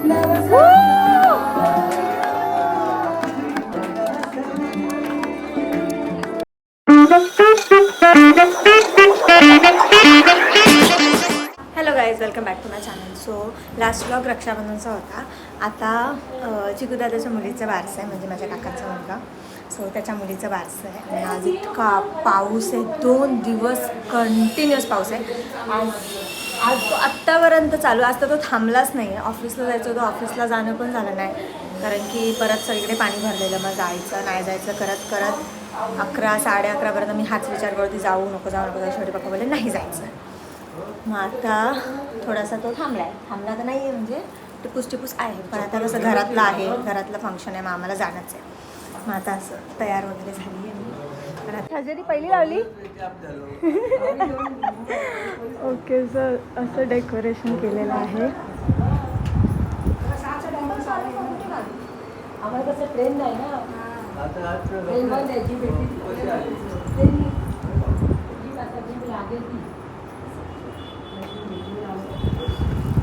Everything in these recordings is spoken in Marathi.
Hello guys, welcome back to my channel. So last vlog रक्षाबंधनचा होता. आता चिकू दादाच्या मुलीचं बारसं आहे, म्हणजे माझ्या काकांचा मुलगा. सो त्याच्या मुलीचं बारसं आहे आणि आज इतका पाऊस आहे. 2 दिवस कंटिन्युअस पाऊस आहे. आज तो आत्तापर्यंत चालू. आज तर तो थांबलाच नाही आहे. ऑफिसला जायचं होतं, ऑफिसला जाणं पण झालं नाही, कारण की परत सगळीकडे पाणी भरलेलं. मग जायचं नाही जायचं करत करत 11 11:30पर्यंत मी हाच विचार करते, जाऊ नको शेवटी पप्पा बोलले नाही जायचं. मग आता थोडासा तो थांबला तर नाही आहे, म्हणजे टिपूस आहे. पण आता कसं घरातलं आहे, घरातलं फंक्शन आहे, मग आम्हाला जाणंच आहे. मग आता असं तयार वगैरे झाली आहे मी. पण आता हजेरी पहिली लावली. ओके सर, असं डेकोरेशन केलेलं आहे. आम्हाला कसं ट्रेन नाही ना, ट्रेन बंद आहे. जी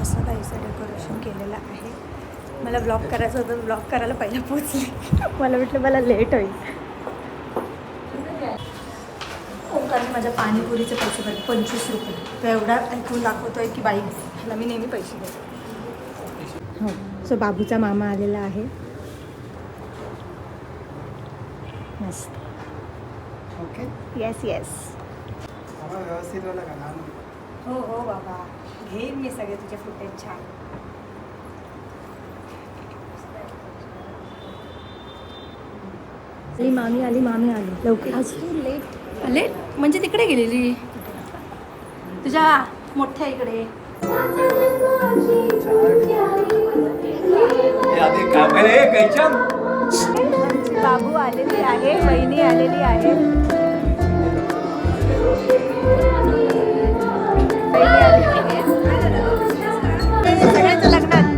असं काहीसं डेकोरेशन केलेलं आहे. मला ब्लॉग करायचं होतं, ब्लॉग करायला पहिला पोचले. मला म्हटलं मला लेट होईल. ओंकारने माझ्या पाणीपुरीचे पैसे भरले 25 रुपये. तर एवढा ऐकून दाखवतोय की बाई ह्याला मी नेहमी पैसे देते. हो, सो बाबूचा मामा आलेला आहे. मस्त. Okay, yes yes. व्यवस्थित वाला का? हो हो बाबा, घेईन मी सगळे तुझे फुटेज छान. मामी आली लवकर. आज लेट लेट म्हणजे तिकडे गेलेली तुझ्या मोठ्या इकडे. बाबू आलेली आहे, बहिणी आलेली आहे. सगळ्यांच्या लग्नात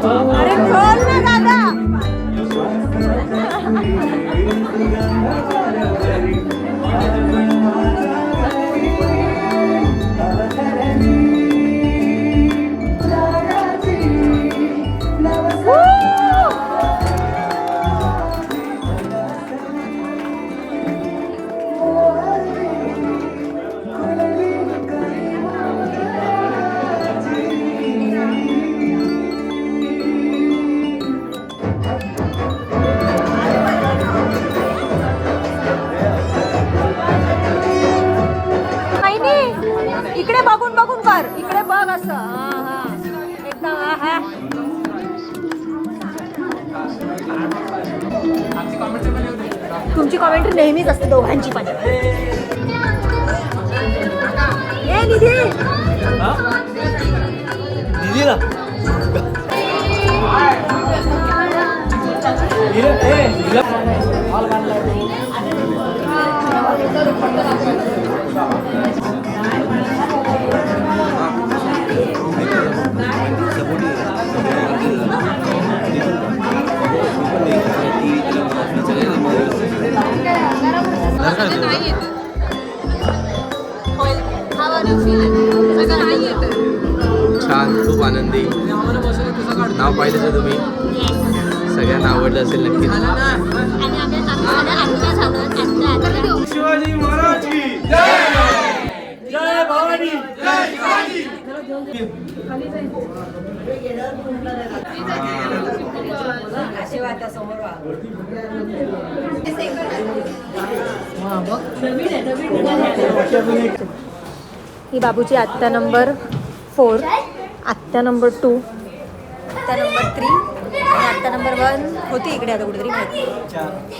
अरे खोल ना दादा. इकडे बघून कर, इकडे बघ असं. एकदम तुमची कॉमेंट्री नेहमीच असते दोघांची पण. ए निधी खूप आनंदी. नाव पाहिलं तर तुम्ही सगळ्यांना आवडलं असेल नक्कीच. शिवाजी महाराज की जय भवानी जय शिवाजी. ही बाबूची आत्या नंबर 4, आत्या नंबर 2, आत्या नंबर 3 आणि आत्या नंबर 1 होती इकडे आता कुठेतरी माहिती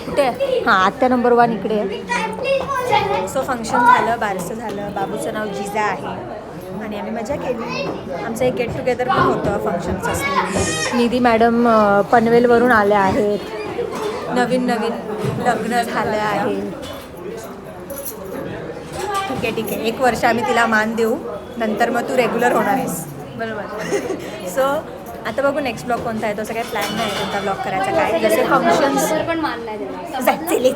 कुठे हां आत्या नंबर 1 इकडे आहे. सो फंक्शन झालं, बारसं झालं. बाबूचं नाव जिजा आहे आणि आम्ही मजा केली. आमचं एक गेट टुगेदर पण होतं फंक्शनचं. निधी मॅडम पनवेलवरून आल्या आहेत. नवीन लग्न झालं आहे. ठीक आहे 1 वर्ष आम्ही तिला मान देऊ, नंतर मग तू रेग्युलर होणार आहेस. बरोबर. सो आता बघू नेक्स्ट ब्लॉग कोणता आहे. तसं काही प्लॅन नाही कोणता ब्लॉग करायचा काय. जसे फंक्शन्स पण मान नाही देणार.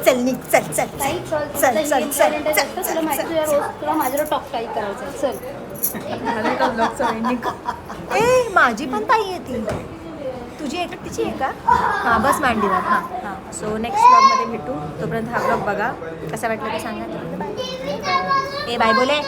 चल निघ चल चल ताई, चल, चल तुला चल येईपर्यंत चल जातं. तुला माहिती तुला रोज तुला माझ्यावर टॉक टाई करायचं. चल. ए माझी पण ताई आहे ती. तुझी एकटीची आहे का? हां बस मांडीवर. हां सो नेक्स्ट ब्लॉगमध्ये भेटू. तोपर्यंत हा ब्लॉग बघा कसा वाटला ते सांगा. ए बाय बोले.